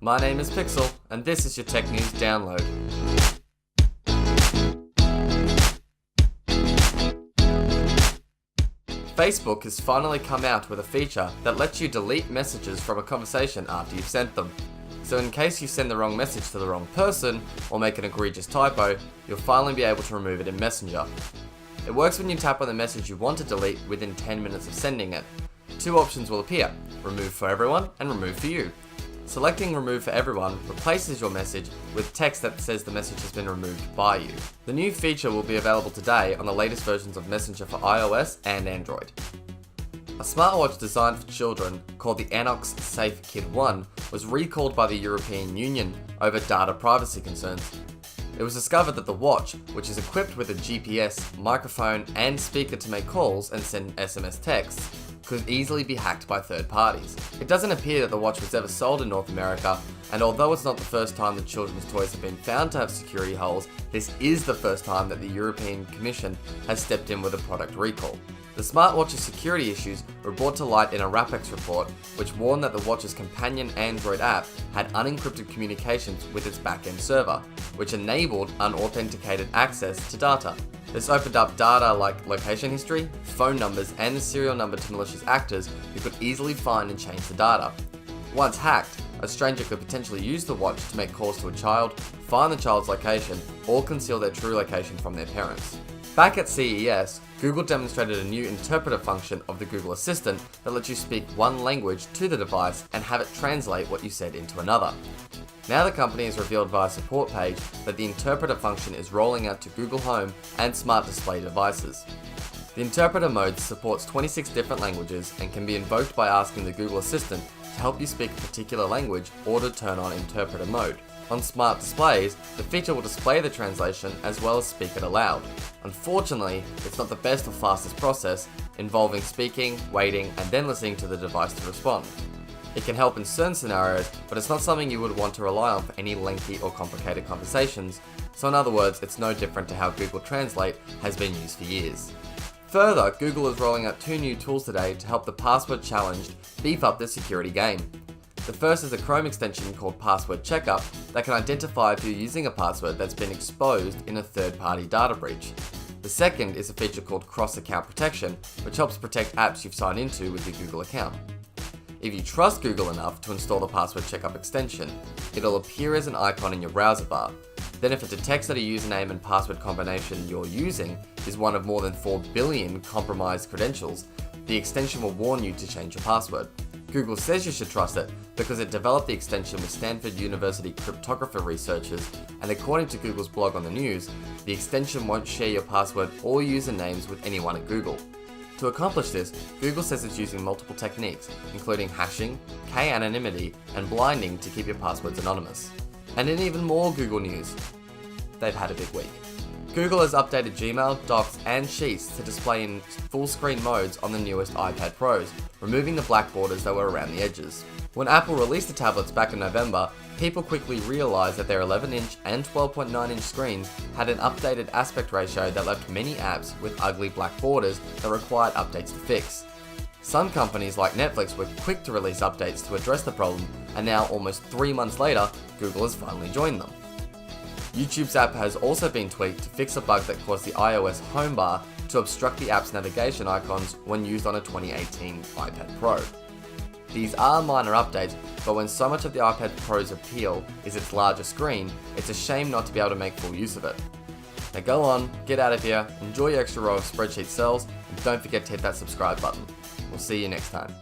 My name is Pixel, and this is your Tech News Download. Facebook has finally come out with a feature that lets you delete messages from a conversation after you've sent them. So in case you send the wrong message to the wrong person, or make an egregious typo, you'll finally be able to remove it in Messenger. It works when you tap on the message you want to delete within 10 minutes of sending it. Two options will appear: remove for everyone and remove for you. Selecting remove for everyone replaces your message with text that says the message has been removed by you. The new feature will be available today on the latest versions of Messenger for iOS and Android. A smartwatch designed for children called the Anox Safe Kid 1 was recalled by the European Union over data privacy concerns. It was discovered that the watch, which is equipped with a GPS, microphone and speaker to make calls and send SMS texts, could easily be hacked by third parties. It doesn't appear that the watch was ever sold in North America, and although it's not the first time that children's toys have been found to have security holes, this is the first time that the European Commission has stepped in with a product recall. The smartwatch's security issues were brought to light in a RAPEX report, which warned that the watch's companion Android app had unencrypted communications with its back-end server, which enabled unauthenticated access to data. This opened up data like location history, phone numbers, and the serial number to malicious actors who could easily find and change the data. Once hacked, a stranger could potentially use the watch to make calls to a child, find the child's location, or conceal their true location from their parents. Back at CES, Google demonstrated a new interpreter function of the Google Assistant that lets you speak one language to the device and have it translate what you said into another. Now the company has revealed via a support page that the interpreter function is rolling out to Google Home and smart display devices. The interpreter mode supports 26 different languages and can be invoked by asking the Google Assistant to help you speak a particular language or to turn on interpreter mode. On smart displays, the feature will display the translation as well as speak it aloud. Unfortunately, it's not the best or fastest process, involving speaking, waiting, and then listening to the device to respond. It can help in certain scenarios, but it's not something you would want to rely on for any lengthy or complicated conversations, so in other words, it's no different to how Google Translate has been used for years. Further, Google is rolling out two new tools today to help the password challenged beef up their security game. The first is a Chrome extension called Password Checkup that can identify if you're using a password that's been exposed in a third-party data breach. The second is a feature called Cross-Account Protection, which helps protect apps you've signed into with your Google account. If you trust Google enough to install the Password Checkup extension, it'll appear as an icon in your browser bar. Then if it detects that a username and password combination you're using is one of more than 4 billion compromised credentials, the extension will warn you to change your password. Google says you should trust it because it developed the extension with Stanford University cryptographer researchers, and according to Google's blog on the news, the extension won't share your password or usernames with anyone at Google. To accomplish this, Google says it's using multiple techniques, including hashing, k-anonymity, and blinding to keep your passwords anonymous. And in even more Google news, they've had a big week. Google has updated Gmail, Docs, and Sheets to display in full-screen modes on the newest iPad Pros, removing the black borders that were around the edges. When Apple released the tablets back in November, people quickly realized that their 11-inch and 12.9-inch screens had an updated aspect ratio that left many apps with ugly black borders that required updates to fix. Some companies like Netflix were quick to release updates to address the problem, and now almost 3 months later, Google has finally joined them. YouTube's app has also been tweaked to fix a bug that caused the iOS home bar to obstruct the app's navigation icons when used on a 2018 iPad Pro. These are minor updates, but when so much of the iPad Pro's appeal is its larger screen, it's a shame not to be able to make full use of it. Now go on, get out of here, enjoy your extra row of spreadsheet cells, and don't forget to hit that subscribe button. We'll see you next time.